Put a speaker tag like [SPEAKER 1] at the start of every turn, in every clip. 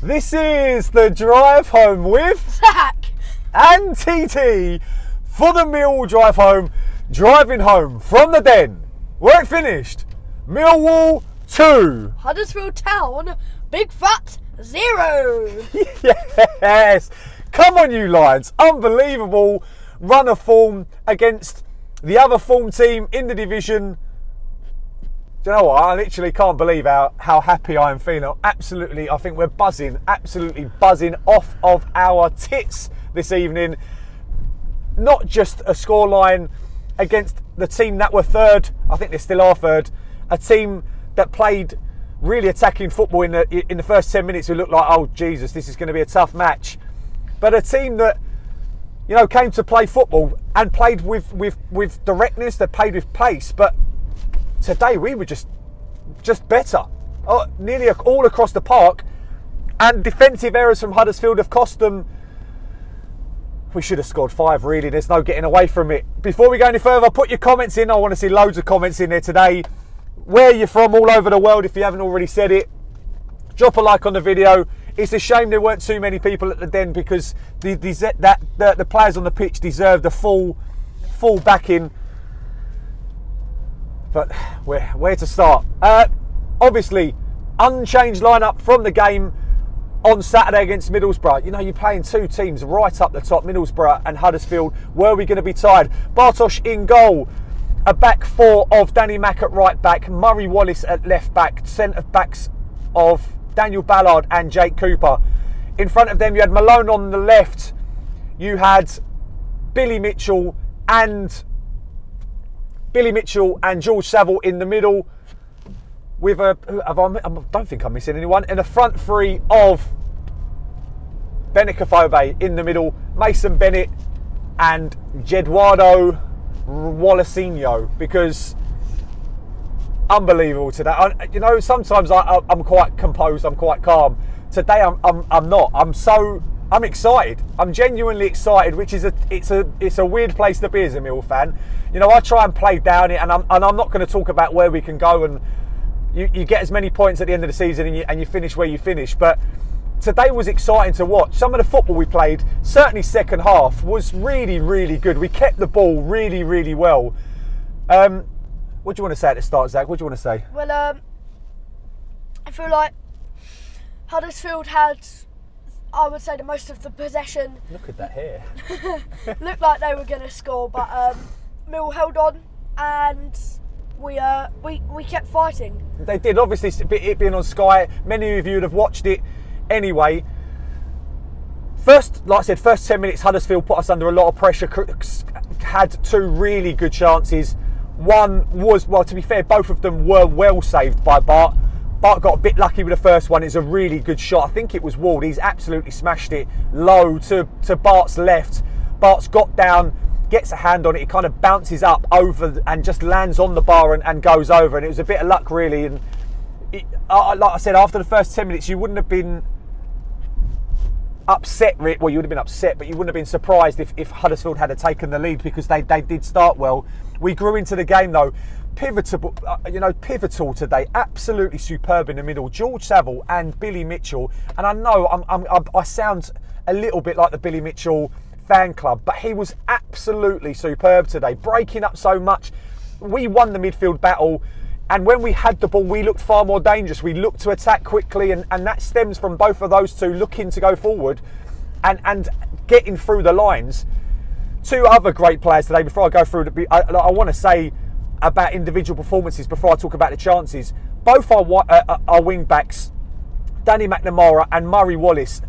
[SPEAKER 1] This is the drive home with
[SPEAKER 2] Zac
[SPEAKER 1] and TT for the Millwall drive home. Driving home from the Den, where it finished. Millwall 2.
[SPEAKER 2] Huddersfield Town, big fat 0.
[SPEAKER 1] Yes! Come on, you Lions. Unbelievable run of form against the other form team in the division. Do you know what? I literally can't believe how happy I am feeling. Absolutely, I think we're buzzing, absolutely buzzing off of our tits this evening. Not just a scoreline against the team that were third, I think they still are third, a team that played really attacking football in the first 10 minutes. We looked like, oh Jesus, this is going to be a tough match. But a team that, you know, came to play football and played with directness, that played with pace. But today we were just better, nearly all across the park, and defensive errors from Huddersfield have cost them. We should have scored 5, really. There's no getting away from it. Before we go any further, put your comments in. I want to see loads of comments in there today. Where you're from all over the world, if you haven't already said it. Drop a like on the video. It's a shame there weren't too many people at the Den, because the players on the pitch deserved a full backing. But where to start? Obviously, unchanged lineup from the game on Saturday against Middlesbrough. You know, you're playing two teams right up the top, Middlesbrough and Huddersfield. Were we going to be tied? Bartosz in goal. A back four of Danny Mack at right back, Murray Wallace at left back, centre backs of Daniel Ballard and Jake Cooper. In front of them, you had Malone on the left. You had Billy Mitchell and George Saville in the middle, with I don't think I'm missing anyone, and a front three of Benik Afobe in the middle, Mason Bennett and Jedwado Wallacinho, because unbelievable today. You know, sometimes I'm quite composed, I'm quite calm. Today I'm not. I'm excited. I'm genuinely excited, which is it's a weird place to be as a Mill fan. You know, I try and play down it, and I'm not going to talk about where we can go, and you get as many points at the end of the season, and you finish where you finish. But today was exciting to watch. Some of the football we played, certainly second half, was really, really good. We kept the ball really, really well. What do you want to say at the start, Zac? What do you want to say?
[SPEAKER 2] Well, I feel like Huddersfield had, I would say, the most of the possession.
[SPEAKER 1] Look at that hair.
[SPEAKER 2] Looked like they were going to score, but Mill held on, and we kept fighting.
[SPEAKER 1] They did. Obviously, it being on Sky, many of you would have watched it anyway. Like I said, first 10 minutes, Huddersfield put us under a lot of pressure. Had 2 really good chances. One was, well, to be fair, both of them were well saved by Bart. Bart got a bit lucky with the first one. It's a really good shot. I think it was Ward. He's absolutely smashed it low to Bart's left. Bart's got down, gets a hand on it. It kind of bounces up over and just lands on the bar and goes over. And it was a bit of luck, really. And like I said, after the first 10 minutes, you wouldn't have been upset. Well, you would have been upset, but you wouldn't have been surprised if Huddersfield had taken the lead, because they did start well. We grew into the game, though. Pivotal today. Absolutely superb in the middle. George Saville and Billy Mitchell. And I know I sound a little bit like the Billy Mitchell fan club, but he was absolutely superb today, breaking up so much. We won the midfield battle, and when we had the ball, we looked far more dangerous. We looked to attack quickly, and that stems from both of those two looking to go forward and getting through the lines. 2 other great players today. Before I go through, I want to say about individual performances before I talk about the chances. Both our wing backs, Danny McNamara and Murray Wallace,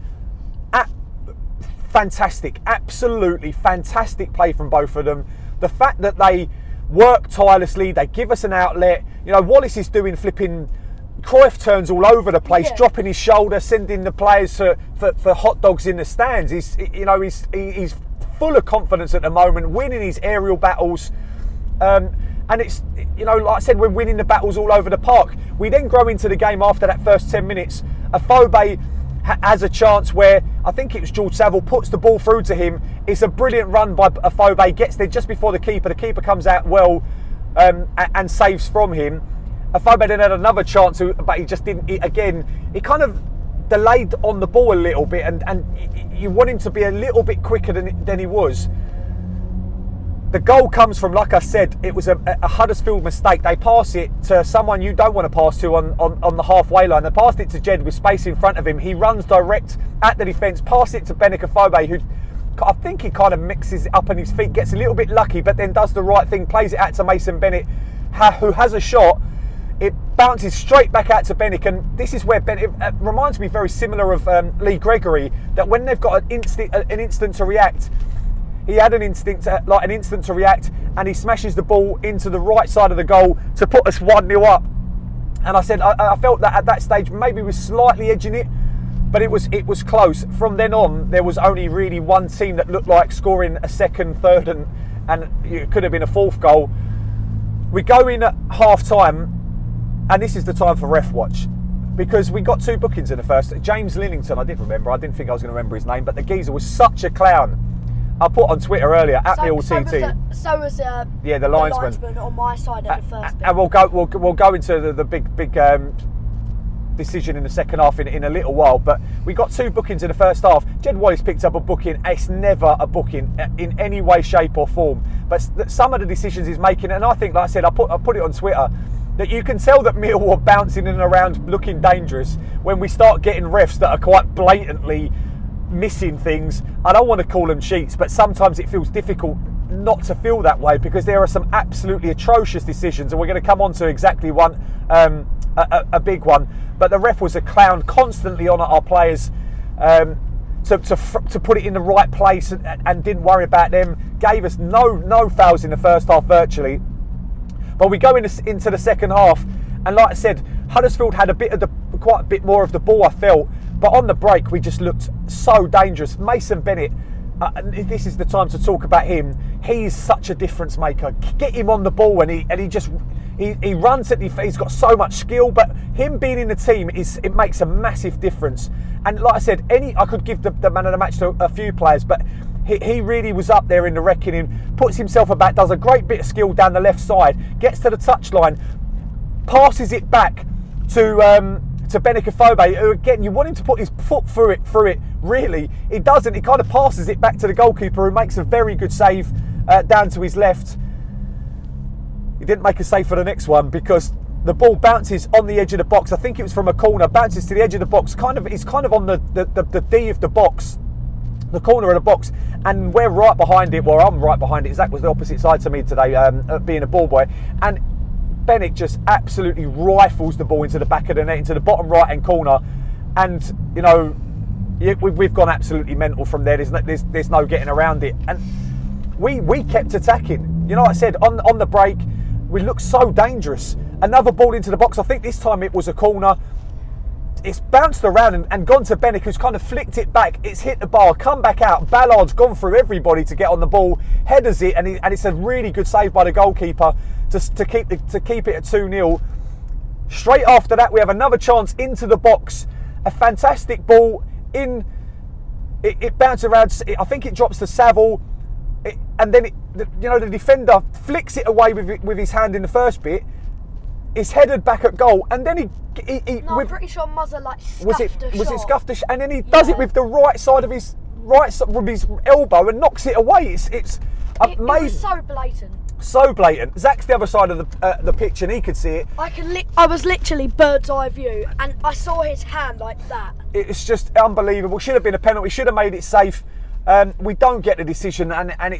[SPEAKER 1] fantastic, absolutely fantastic play from both of them. The fact that they work tirelessly, they give us an outlet. You know, Wallace is doing flipping Cruyff turns all over the place, dropping his shoulder, sending the players for hot dogs in the stands. He's full of confidence at the moment, winning his aerial battles. And it's, you know, like I said, we're winning the battles all over the park. We then grow into the game after that first 10 minutes. Afobe has a chance where I think it was George Saville puts the ball through to him. It's a brilliant run by Afobe, gets there just before the keeper. The keeper comes out well and saves from him. Afobe then had another chance, but he just didn't. He kind of delayed on the ball a little bit, and you want him to be a little bit quicker than he was. The goal comes from, like I said, it was a Huddersfield mistake. They pass it to someone you don't want to pass to on the halfway line. They passed it to Jed with space in front of him. He runs direct at the defence, pass it to Benikafobe, who I think he kind of mixes it up on his feet, gets a little bit lucky, but then does the right thing, plays it out to Mason Bennett, who has a shot. It bounces straight back out to Bennett, and this is where Bennett reminds me very similar of Lee Gregory, that when they've got an instant to react, he had an instant to react, and he smashes the ball into the right side of the goal to put us 1-0 up. And I said I felt that at that stage maybe we were slightly edging it, but it was close. From then on, there was only really one team that looked like scoring a second, third, and it could have been a fourth goal. We go in at half time, and this is the time for ref watch, because we got 2 bookings in the first. James Lillington, I didn't think I was going to remember his name, but the geezer was such a clown. I put on Twitter earlier at Millwall TT.
[SPEAKER 2] So was
[SPEAKER 1] the linesman
[SPEAKER 2] on my side at the first bit.
[SPEAKER 1] And we'll go into the big decision in the second half in a little while. But we got 2 bookings in the first half. Jed Wallace picked up a booking. It's never a booking in any way, shape or form. But some of the decisions he's making, and I think, like I said, I put it on Twitter, that you can tell that Millwall are bouncing in and around looking dangerous when we start getting refs that are quite blatantly missing things. I don't want to call them cheats, but sometimes it feels difficult not to feel that way, because there are some absolutely atrocious decisions, and we're going to come on to exactly one, a big one. But the ref was a clown, constantly on at our players to put it in the right place, and didn't worry about them. Gave us no fouls in the first half virtually. But we go into the second half, and like I said, Huddersfield had quite a bit more of the ball, I felt. But on the break, we just looked so dangerous. Mason Bennett, this is the time to talk about him. He's such a difference maker. Get him on the ball, and he runs at he's got so much skill. But him being in the team, it makes a massive difference. And like I said, I could give the man of the match to a few players, but he really was up there in the reckoning. Puts himself about, does a great bit of skill down the left side, gets to the touchline, passes it back to Benikafobe, who again, you want him to put his foot through it. Really, he doesn't. He kind of passes it back to the goalkeeper, who makes a very good save down to his left. He didn't make a save for the next one, because the ball bounces on the edge of the box. I think it was from a corner, bounces to the edge of the box. It's kind of on the D of the box, the corner of the box, and we're right behind it. Well, I'm right behind it. Zac was the opposite side to me today, being a ball boy, and Bennett just absolutely rifles the ball into the back of the net, into the bottom right hand corner, and we've gone absolutely mental from there. There's no getting around it, and we kept attacking. Like I said, on the break, we looked so dangerous. Another ball into the box. I think this time it was a corner. It's bounced around and gone to Bennett, who's kind of flicked it back. It's hit the bar, come back out. Ballard's gone through everybody to get on the ball, headers it, and it's a really good save by the goalkeeper to keep it at 2-0. Straight after that, we have another chance into the box. A fantastic ball in. It bounces around. I think it drops to Saville, and then the defender flicks it away with his hand in the first bit. It's headed back at goal, and then
[SPEAKER 2] I'm pretty sure Muzzer scuffed a shot.
[SPEAKER 1] Was it scuffed a shot? And then he does it with the right side of his elbow and knocks it away. It was so blatant. So blatant. Zach's the other side of the pitch, and he could see it.
[SPEAKER 2] I was literally bird's eye view, and I saw his hand like that.
[SPEAKER 1] It's just unbelievable. Should have been a penalty. Should have made it safe. We don't get the decision, and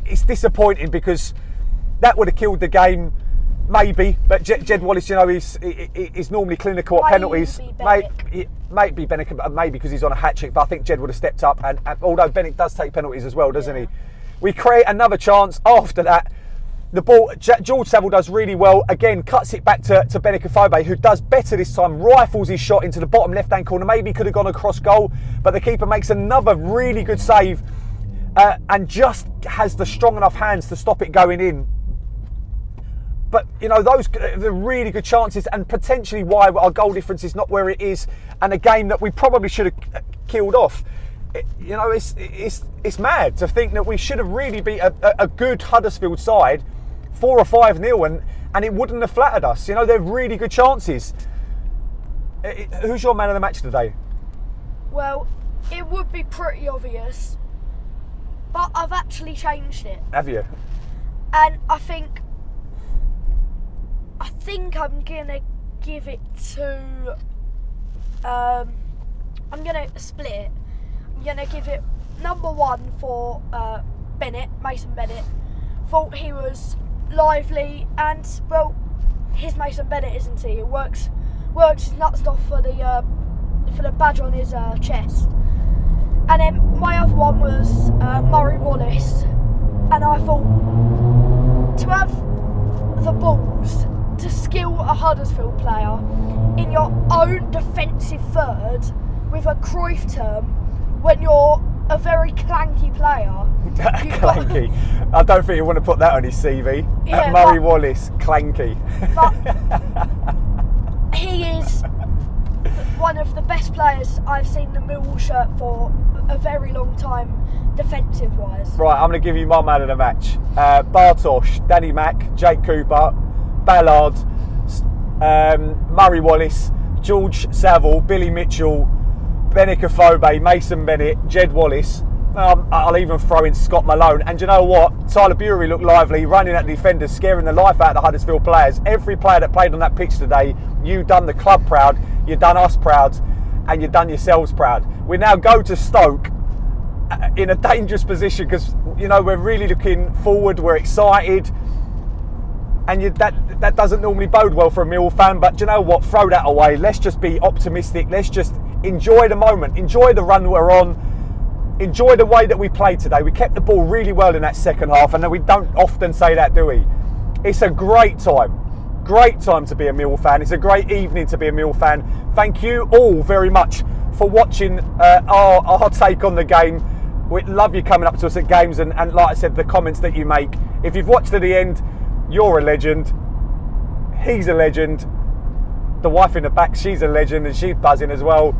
[SPEAKER 1] it's disappointing, because that would have killed the game. Maybe, but Jed Wallace, he's normally clinical at penalties. Maybe Bennett, maybe because he's on a hat trick, but I think Jed would have stepped up. And although Bennett does take penalties as well, doesn't he? We create another chance after that. The ball, George Saville does really well. Again, cuts it back to Benikafobe, who does better this time. Rifles his shot into the bottom left-hand corner. Maybe could have gone across goal, but the keeper makes another really good save, and just has the strong enough hands to stop it going in. But, those are the really good chances, and potentially why our goal difference is not where it is, and a game that we probably should have killed off. It's mad to think that we should have really beat a good Huddersfield side 4 or 5-0, and it wouldn't have flattered us. They're really good chances. Who's your man of the match today?
[SPEAKER 2] Well, it would be pretty obvious, but I've actually changed it.
[SPEAKER 1] Have you?
[SPEAKER 2] And I think I'm gonna give it to. I'm gonna split it. I'm gonna give it number 1 for Mason Bennett. Thought he was lively and, well, he's Mason Bennett, isn't he? He works his nuts off for the badge on his chest. And then my other one was Murray Wallace, and I thought, to have the balls to skill a Huddersfield player in your own defensive third with a Cruyff term when you're a very clanky player.
[SPEAKER 1] Clanky. I don't think you want to put that on his CV.
[SPEAKER 2] Yeah,
[SPEAKER 1] Murray Wallace, clanky.
[SPEAKER 2] But he is one of the best players I've seen the Millwall shirt for a very long time, defensive-wise.
[SPEAKER 1] Right, I'm going to give you my man of the match. Bartosz, Danny Mack, Jake Cooper, Ballard, Murray Wallace, George Saville, Billy Mitchell, Benik Afobe, Mason Bennett, Jed Wallace. I'll even throw in Scott Malone. And you know what? Tyler Bury looked lively, running at the defenders, scaring the life out of the Huddersfield players. Every player that played on that pitch today, you done the club proud, you done us proud, and you done yourselves proud. We now go to Stoke in a dangerous position because, you know, we're really looking forward, we're excited. And that doesn't normally bode well for a Millwall fan, but you know what? Throw that away. Let's just be optimistic. Let's just enjoy the moment. Enjoy the run we're on. Enjoy the way that we played today. We kept the ball really well in that second half, and we don't often say that, do we? It's a great time. Great time to be a Millwall fan. It's a great evening to be a Millwall fan. Thank you all very much for watching our take on the game. We'd love you coming up to us at games and like I said, the comments that you make. If you've watched to the end, you're a legend. He's a legend. The wife in the back, she's a legend and she's buzzing as well.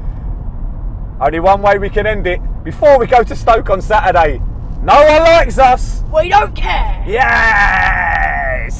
[SPEAKER 1] Only one way we can end it. Before we go to Stoke on Saturday, no one likes us.
[SPEAKER 2] We don't care.
[SPEAKER 1] Yes!